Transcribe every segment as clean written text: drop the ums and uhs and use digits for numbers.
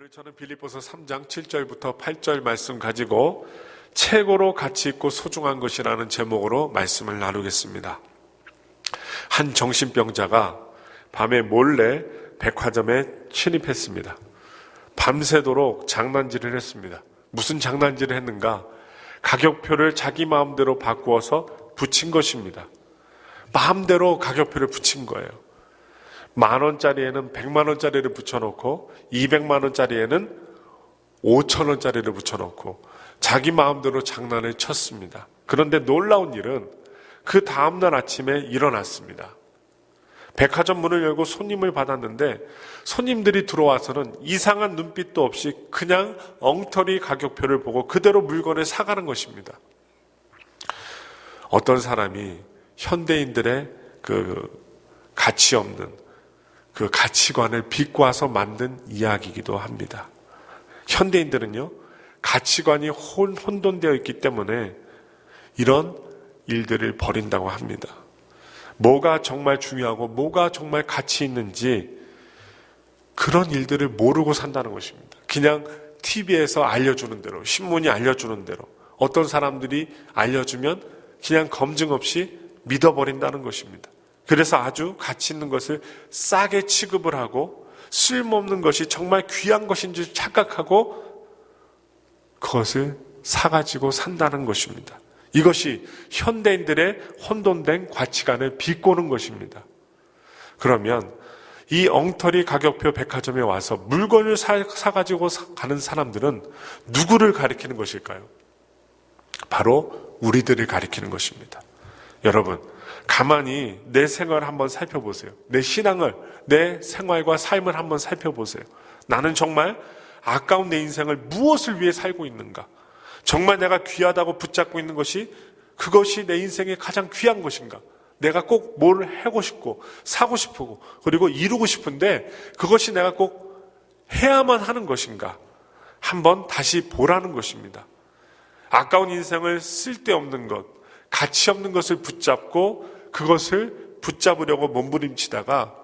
오늘 저는 빌립보서 3장 7절부터 8절 말씀 가지고 최고로 가치 있고 소중한 것이라는 제목으로 말씀을 나누겠습니다. 한 정신병자가 밤에 몰래 백화점에 침입했습니다. 밤새도록 장난질을 했습니다. 무슨 장난질을 했는가? 가격표를 자기 마음대로 바꾸어서 붙인 것입니다. 마음대로 가격표를 붙인 거예요. 10,000원짜리에는 100만원짜리를 붙여놓고 200만원짜리에는 5,000원짜리를 붙여놓고 자기 마음대로 장난을 쳤습니다. 그런데 놀라운 일은 그 다음날 아침에 일어났습니다. 백화점 문을 열고 손님을 받았는데 손님들이 들어와서는 이상한 눈빛도 없이 그냥 엉터리 가격표를 보고 그대로 물건을 사가는 것입니다. 어떤 사람이 현대인들의 가치 없는 그 가치관을 비꼬아서 만든 이야기이기도 합니다. 현대인들은요, 가치관이 혼돈되어 있기 때문에 이런 일들을 벌인다고 합니다. 뭐가 정말 중요하고 뭐가 정말 가치 있는지 그런 일들을 모르고 산다는 것입니다. 그냥 TV에서 알려주는 대로, 신문이 알려주는 대로, 어떤 사람들이 알려주면 그냥 검증 없이 믿어버린다는 것입니다. 그래서 아주 가치 있는 것을 싸게 취급을 하고 쓸모없는 것이 정말 귀한 것인 줄 착각하고 그것을 사가지고 산다는 것입니다. 이것이 현대인들의 혼돈된 가치관을 비꼬는 것입니다. 그러면 이 엉터리 가격표 백화점에 와서 물건을 사가지고 가는 사람들은 누구를 가리키는 것일까요? 바로 우리들을 가리키는 것입니다. 여러분, 가만히 내 생활을 한번 살펴보세요. 내 신앙을, 내 생활과 삶을 한번 살펴보세요. 나는 정말 아까운 내 인생을 무엇을 위해 살고 있는가? 정말 내가 귀하다고 붙잡고 있는 것이 그것이 내 인생의 가장 귀한 것인가? 내가 꼭 뭘 하고 싶고 사고 싶고 그리고 이루고 싶은데 그것이 내가 꼭 해야만 하는 것인가? 한번 다시 보라는 것입니다. 아까운 인생을 쓸데없는 것, 가치 없는 것을 붙잡고 그것을 붙잡으려고 몸부림치다가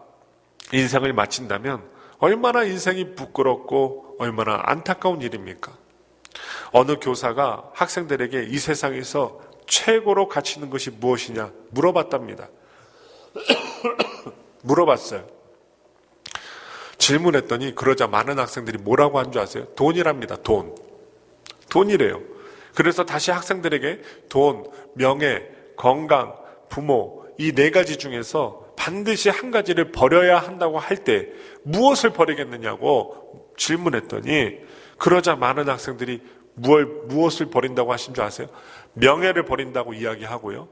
인생을 마친다면 얼마나 인생이 부끄럽고 얼마나 안타까운 일입니까? 어느 교사가 학생들에게 이 세상에서 최고로 가치 있는 것이 무엇이냐 물어봤답니다. 물어봤어요. 질문했더니 그러자 많은 학생들이 뭐라고 한 줄 아세요? 돈이랍니다. 돈. 돈이래요. 그래서 다시 학생들에게 돈, 명예, 건강, 부모 이 4가지 중에서 반드시 한 가지를 버려야 한다고 할 때 무엇을 버리겠느냐고 질문했더니 그러자 많은 학생들이 무엇을 버린다고 하신 줄 아세요? 명예를 버린다고 이야기하고요.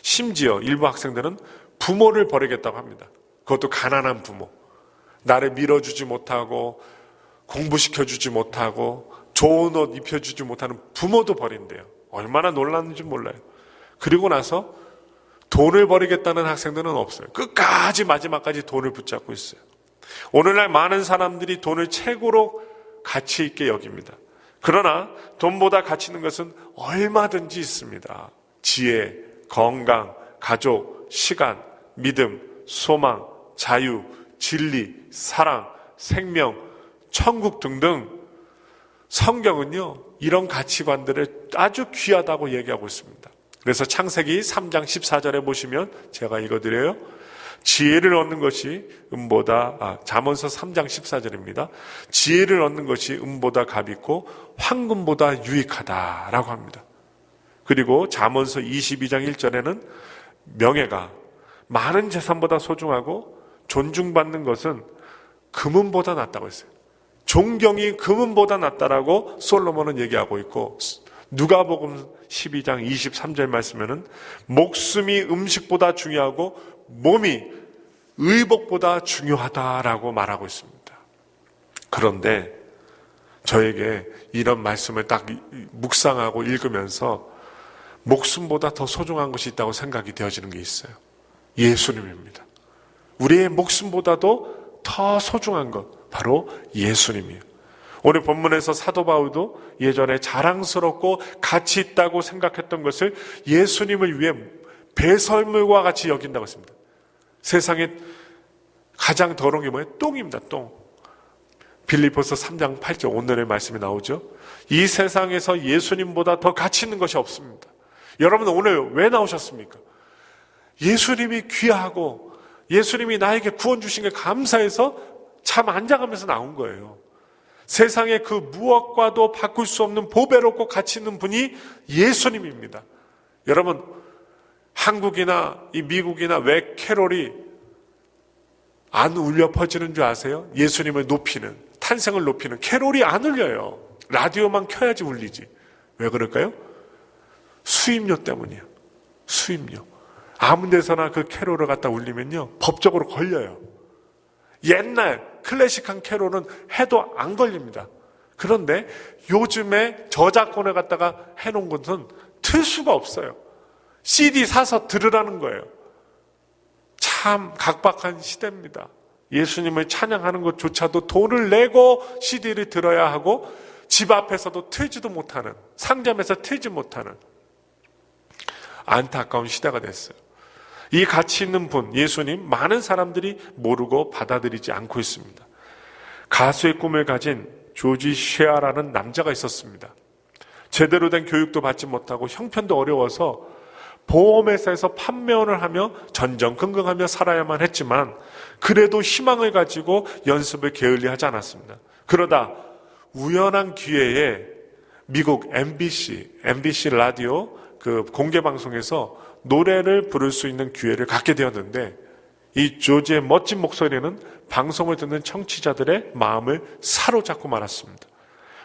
심지어 일부 학생들은 부모를 버리겠다고 합니다. 그것도 가난한 부모. 나를 밀어주지 못하고 공부시켜주지 못하고 좋은 옷 입혀주지 못하는 부모도 버린대요. 얼마나 놀랐는지 몰라요. 그리고 나서 돈을 버리겠다는 학생들은 없어요. 끝까지 마지막까지 돈을 붙잡고 있어요. 오늘날 많은 사람들이 돈을 최고로 가치 있게 여깁니다. 그러나 돈보다 가치 있는 것은 얼마든지 있습니다. 지혜, 건강, 가족, 시간, 믿음, 소망, 자유, 진리, 사랑, 생명, 천국 등등 성경은요, 이런 가치관들을 아주 귀하다고 얘기하고 있습니다. 그래서 창세기 3장 14절에 보시면 제가 읽어드려요. 지혜를 얻는 것이 잠언서 3장 14절입니다. 지혜를 얻는 것이 은보다 값있고 황금보다 유익하다라고 합니다. 그리고 잠언서 22장 1절에는 명예가 많은 재산보다 소중하고 존중받는 것은 금은보다 낫다고 했어요. 존경이 금은보다 낫다라고 솔로몬은 얘기하고 있고 누가복음 12장 23절 말씀에는 목숨이 음식보다 중요하고 몸이 의복보다 중요하다라고 말하고 있습니다. 그런데 저에게 이런 말씀을 딱 묵상하고 읽으면서 목숨보다 더 소중한 것이 있다고 생각이 되어지는 게 있어요. 예수님입니다. 우리의 목숨보다도 더 소중한 것 바로 예수님이에요. 오늘 본문에서 사도 바울도 예전에 자랑스럽고 가치 있다고 생각했던 것을 예수님을 위해 배설물과 같이 여긴다고 했습니다. 세상에 가장 더러운 게 뭐예요? 똥입니다. 똥. 빌립보서 3장 8절 오늘의 말씀이 나오죠. 이 세상에서 예수님보다 더 가치 있는 것이 없습니다. 여러분 오늘 왜 나오셨습니까? 예수님이 귀하고 예수님이 나에게 구원 주신 게 감사해서 잠 안 자가면서 나온 거예요. 세상에 그 무엇과도 바꿀 수 없는 보배롭고 가치 있는 분이 예수님입니다. 여러분 한국이나 이 미국이나 왜 캐롤이 안 울려 퍼지는 줄 아세요? 예수님을 높이는, 탄생을 높이는 캐롤이 안 울려요. 라디오만 켜야지 울리지. 왜 그럴까요? 수입료 때문이에요. 수입료. 아무 데서나 그 캐롤을 갖다 울리면요 법적으로 걸려요. 옛날 클래식한 캐롤은 해도 안 걸립니다. 그런데 요즘에 저작권을 갖다가 해놓은 것은 틀 수가 없어요. CD 사서 들으라는 거예요. 참 각박한 시대입니다. 예수님을 찬양하는 것조차도 돈을 내고 CD를 들어야 하고 집 앞에서도 틀지도 못하는, 상점에서 틀지 못하는 안타까운 시대가 됐어요. 이 가치 있는 분 예수님 많은 사람들이 모르고 받아들이지 않고 있습니다. 가수의 꿈을 가진 조지 쉐아라는 남자가 있었습니다. 제대로 된 교육도 받지 못하고 형편도 어려워서 보험회사에서 판매원을 하며 전전긍긍하며 살아야만 했지만 그래도 희망을 가지고 연습을 게을리하지 않았습니다. 그러다 우연한 기회에 미국 MBC 라디오 그 공개방송에서 노래를 부를 수 있는 기회를 갖게 되었는데 이 조지의 멋진 목소리는 방송을 듣는 청취자들의 마음을 사로잡고 말았습니다.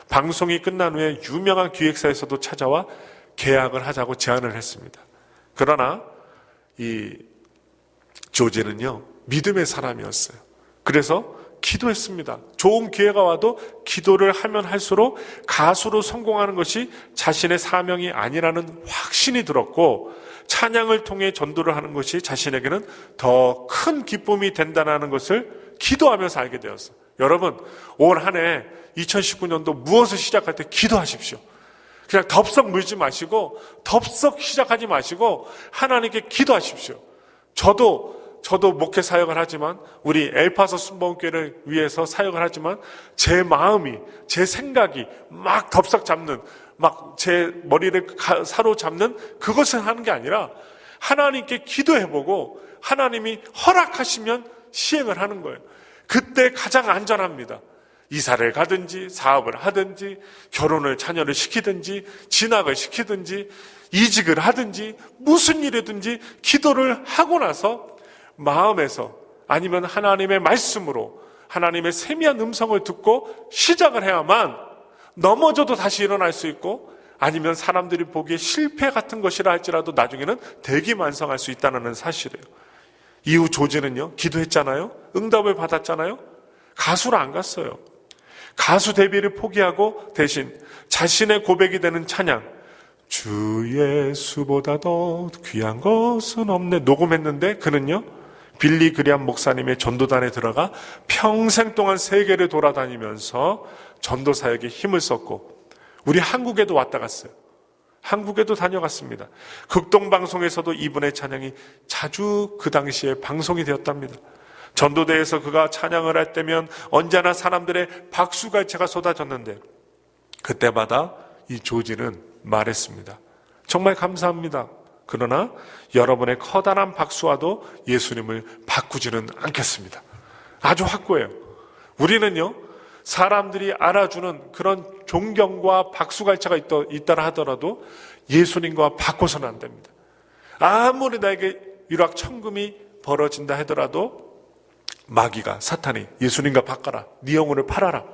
방송이 끝난 후에 유명한 기획사에서도 찾아와 계약을 하자고 제안을 했습니다. 그러나 이 조지는요 믿음의 사람이었어요. 그래서 기도했습니다. 좋은 기회가 와도 기도를 하면 할수록 가수로 성공하는 것이 자신의 사명이 아니라는 확신이 들었고 찬양을 통해 전도를 하는 것이 자신에게는 더 큰 기쁨이 된다는 것을 기도하면서 알게 되었어요. 여러분 올 한 해 2019년도 무엇을 시작할 때 기도하십시오. 그냥 덥석 물지 마시고 덥석 시작하지 마시고 하나님께 기도하십시오. 저도 목회 사역을 하지만 우리 엘파소 순복음교회를 위해서 사역을 하지만 제 마음이 제 생각이 막 덥석 잡는 막 제 머리를 사로잡는 그것을 하는 게 아니라 하나님께 기도해보고 하나님이 허락하시면 시행을 하는 거예요. 그때 가장 안전합니다. 이사를 가든지 사업을 하든지 결혼을 자녀를 시키든지 진학을 시키든지 이직을 하든지 무슨 일이든지 기도를 하고 나서 마음에서 아니면 하나님의 말씀으로 하나님의 세미한 음성을 듣고 시작을 해야만 넘어져도 다시 일어날 수 있고 아니면 사람들이 보기에 실패 같은 것이라 할지라도 나중에는 대기만성할 수 있다는 사실이에요. 이후 조지는요 기도했잖아요. 응답을 받았잖아요. 가수로 안 갔어요. 가수 데뷔를 포기하고 대신 자신의 고백이 되는 찬양 주 예수보다 더 귀한 것은 없네 녹음했는데 그는요 빌리 그리암 목사님의 전도단에 들어가 평생 동안 세계를 돌아다니면서 전도 사역에 힘을 썼고 우리 한국에도 왔다 갔어요. 한국에도 다녀갔습니다. 극동방송에서도 이분의 찬양이 자주 그 당시에 방송이 되었답니다. 전도대에서 그가 찬양을 할 때면 언제나 사람들의 박수갈채가 쏟아졌는데 그때마다 이 조지는 말했습니다. 정말 감사합니다. 그러나 여러분의 커다란 박수와도 예수님을 바꾸지는 않겠습니다. 아주 확고해요. 우리는요 사람들이 알아주는 그런 존경과 박수갈채가 있다라 하더라도 예수님과 바꿔서는 안 됩니다. 아무리 나에게 일확천금이 벌어진다 하더라도 마귀가 사탄이 예수님과 바꿔라 네 영혼을 팔아라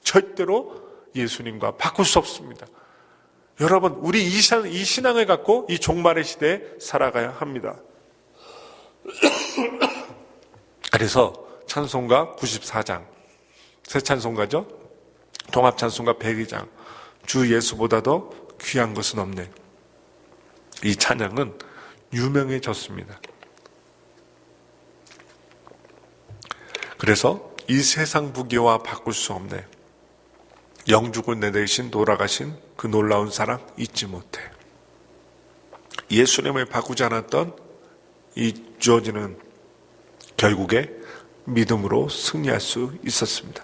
절대로 예수님과 바꿀 수 없습니다. 여러분 우리 이 신앙을 갖고 이 종말의 시대에 살아가야 합니다. 그래서 찬송가 94장 새 찬송가죠. 통합찬송가 102장 주 예수보다도 귀한 것은 없네. 이 찬양은 유명해졌습니다. 그래서 이 세상 부귀와 바꿀 수 없네. 영죽을 내 대신 돌아가신 그 놀라운 사랑 잊지 못해. 예수님을 바꾸지 않았던 이 조지는 결국에 믿음으로 승리할 수 있었습니다.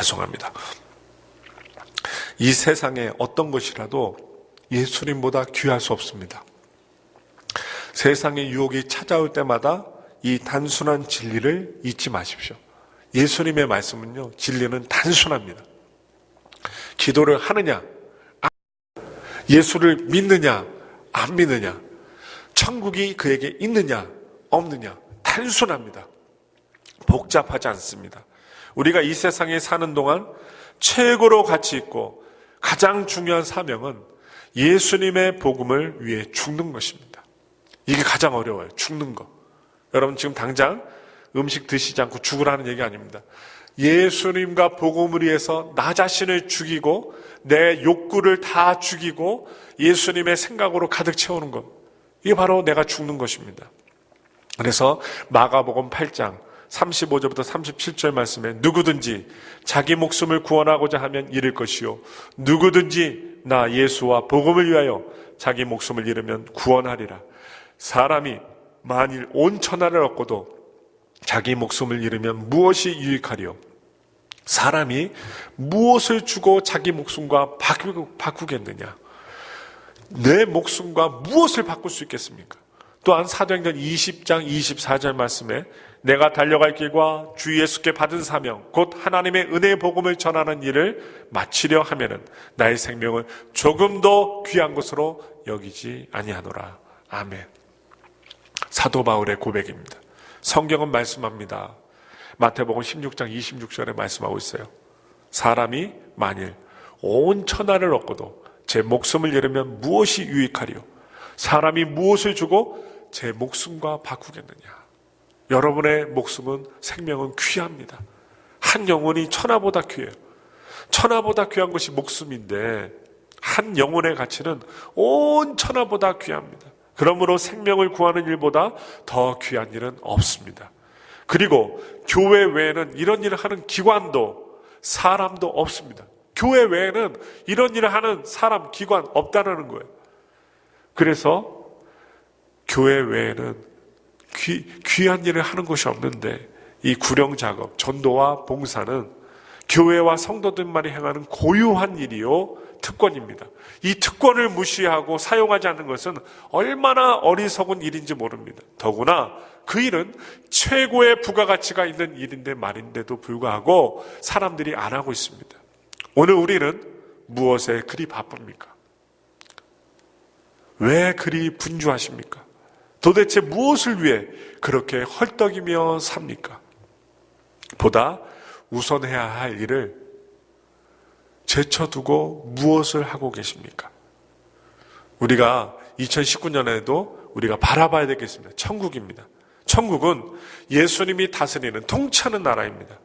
죄송합니다. 이 세상에 어떤 것이라도 예수님보다 귀할 수 없습니다. 세상의 유혹이 찾아올 때마다 이 단순한 진리를 잊지 마십시오. 예수님의 말씀은요, 진리는 단순합니다. 기도를 하느냐, 예수를 믿느냐, 안 믿느냐, 천국이 그에게 있느냐, 없느냐, 단순합니다. 복잡하지 않습니다. 우리가 이 세상에 사는 동안 최고로 가치 있고 가장 중요한 사명은 예수님의 복음을 위해 죽는 것입니다. 이게 가장 어려워요. 죽는 거. 여러분 지금 당장 음식 드시지 않고 죽으라는 얘기 아닙니다. 예수님과 복음을 위해서 나 자신을 죽이고 내 욕구를 다 죽이고 예수님의 생각으로 가득 채우는 것. 이게 바로 내가 죽는 것입니다. 그래서 마가복음 8장 35절부터 37절 말씀에 누구든지 자기 목숨을 구원하고자 하면 잃을 것이요 누구든지 나 예수와 복음을 위하여 자기 목숨을 잃으면 구원하리라. 사람이 만일 온 천하를 얻고도 자기 목숨을 잃으면 무엇이 유익하리요? 사람이 무엇을 주고 자기 목숨과 바꾸겠느냐? 내 목숨과 무엇을 바꿀 수 있겠습니까? 또한 사도행전 20장 24절 말씀에 내가 달려갈 길과 주 예수께 받은 사명 곧 하나님의 은혜의 복음을 전하는 일을 마치려 하면은 나의 생명을 조금도 귀한 것으로 여기지 아니하노라. 아멘. 사도 바울의 고백입니다. 성경은 말씀합니다. 마태복음 16장 26절에 말씀하고 있어요. 사람이 만일 온 천하를 얻고도 제 목숨을 잃으면 무엇이 유익하리요? 사람이 무엇을 주고 제 목숨과 바꾸겠느냐? 여러분의 목숨은 생명은 귀합니다. 한 영혼이 천하보다 귀해요. 천하보다 귀한 것이 목숨인데 한 영혼의 가치는 온 천하보다 귀합니다. 그러므로 생명을 구하는 일보다 더 귀한 일은 없습니다. 그리고 교회 외에는 이런 일을 하는 기관도 사람도 없습니다. 교회 외에는 이런 일을 하는 사람, 기관 없다는 거예요. 그래서 교회 외에는 귀한 일을 하는 곳이 없는데 이 구령 작업, 전도와 봉사는 교회와 성도들만이 행하는 고유한 일이요 특권입니다. 이 특권을 무시하고 사용하지 않는 것은 얼마나 어리석은 일인지 모릅니다. 더구나 그 일은 최고의 부가가치가 있는 일인데 말인데도 불구하고 사람들이 안 하고 있습니다. 오늘 우리는 무엇에 그리 바쁩니까? 왜 그리 분주하십니까? 도대체 무엇을 위해 그렇게 헐떡이며 삽니까? 보다 우선해야 할 일을 제쳐두고 무엇을 하고 계십니까? 우리가 2019년에도 우리가 바라봐야 되겠습니다. 천국입니다. 천국은 예수님이 다스리는 통치하는 나라입니다.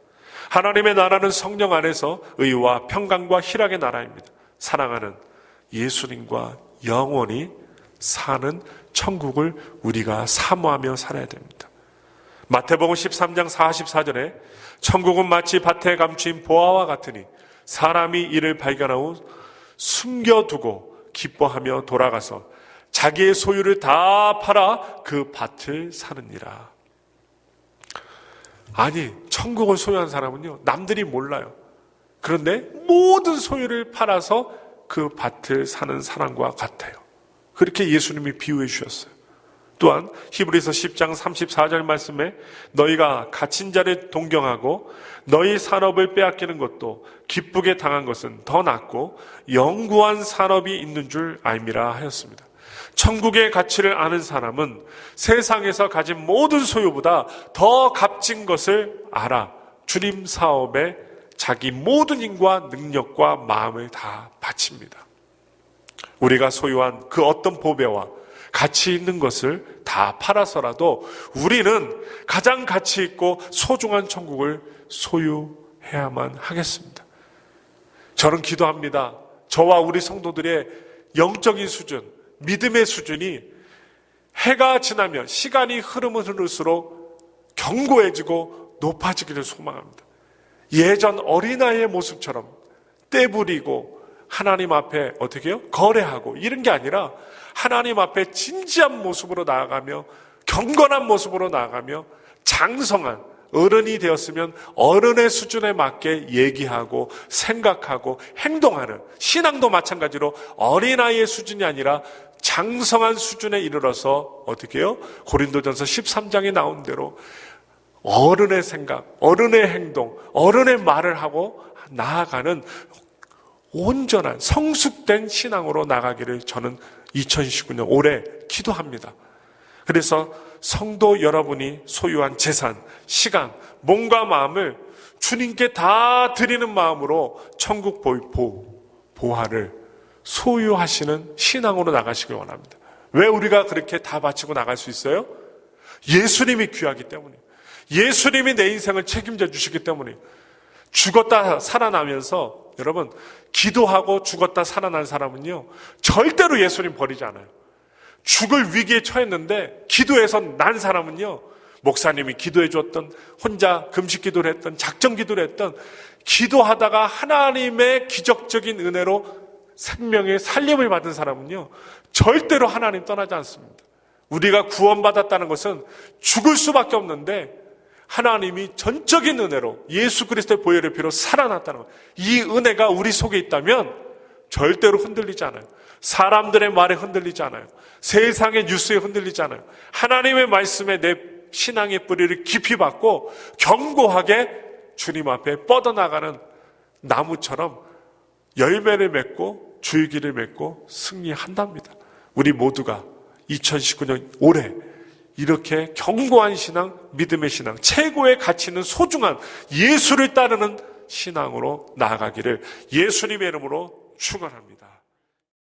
하나님의 나라는 성령 안에서 의와 평강과 희락의 나라입니다. 사랑하는 예수님과 영원히 사는 천국을 우리가 사모하며 살아야 됩니다. 마태복음 13장 44절에 천국은 마치 밭에 감추인 보화와 같으니 사람이 이를 발견하고 숨겨두고 기뻐하며 돌아가서 자기의 소유를 다 팔아 그 밭을 사느니라. 아니, 천국을 소유한 사람은요, 남들이 몰라요. 그런데 모든 소유를 팔아서 그 밭을 사는 사람과 같아요. 그렇게 예수님이 비유해 주셨어요. 또한 히브리서 10장 34절 말씀에 너희가 갇힌 자를 동경하고 너희 산업을 빼앗기는 것도 기쁘게 당한 것은 더 낫고 영구한 산업이 있는 줄 알미라 하였습니다. 천국의 가치를 아는 사람은 세상에서 가진 모든 소유보다 더 값진 것을 알아 주님 사업에 자기 모든 힘과 능력과 마음을 다 바칩니다. 우리가 소유한 그 어떤 보배와 가치 있는 것을 다 팔아서라도 우리는 가장 가치 있고 소중한 천국을 소유해야만 하겠습니다. 저는 기도합니다. 저와 우리 성도들의 영적인 수준, 믿음의 수준이 해가 지나면 시간이 흐르면 흐를수록 견고해지고 높아지기를 소망합니다. 예전 어린아이의 모습처럼 떼부리고 하나님 앞에 어떻게 해요? 거래하고 이런 게 아니라 하나님 앞에 진지한 모습으로 나아가며 경건한 모습으로 나아가며 장성한 어른이 되었으면 어른의 수준에 맞게 얘기하고 생각하고 행동하는, 신앙도 마찬가지로 어린아이의 수준이 아니라 장성한 수준에 이르러서 어떻게 해요? 고린도전서 13장에 나온 대로 어른의 생각, 어른의 행동, 어른의 말을 하고 나아가는 온전한 성숙된 신앙으로 나가기를 저는 2019년 올해 기도합니다. 그래서 성도 여러분이 소유한 재산, 시간, 몸과 마음을 주님께 다 드리는 마음으로 천국 보화를 소유하시는 신앙으로 나가시길 원합니다. 왜 우리가 그렇게 다 바치고 나갈 수 있어요? 예수님이 귀하기 때문이에요. 예수님이 내 인생을 책임져 주시기 때문이에요. 죽었다 살아나면서 여러분, 기도하고 죽었다 살아난 사람은요, 절대로 예수님 버리지 않아요. 죽을 위기에 처했는데 기도해서 난 사람은요, 목사님이 기도해 줬던, 혼자 금식 기도를 했던, 작정 기도를 했던, 기도하다가 하나님의 기적적인 은혜로 생명의 살림을 받은 사람은요, 절대로 하나님 떠나지 않습니다. 우리가 구원받았다는 것은 죽을 수밖에 없는데 하나님이 전적인 은혜로 예수 그리스도의 보혈의 피로 살아났다는 것, 이 은혜가 우리 속에 있다면 절대로 흔들리지 않아요. 사람들의 말에 흔들리지 않아요. 세상의 뉴스에 흔들리지 않아요. 하나님의 말씀에 내 신앙의 뿌리를 깊이 박고 견고하게 주님 앞에 뻗어나가는 나무처럼 열매를 맺고 줄기를 맺고 승리한답니다. 우리 모두가 2019년 올해 이렇게 견고한 신앙, 믿음의 신앙, 최고의 가치 있는 소중한 예수를 따르는 신앙으로 나아가기를 예수님의 이름으로 축원합니다.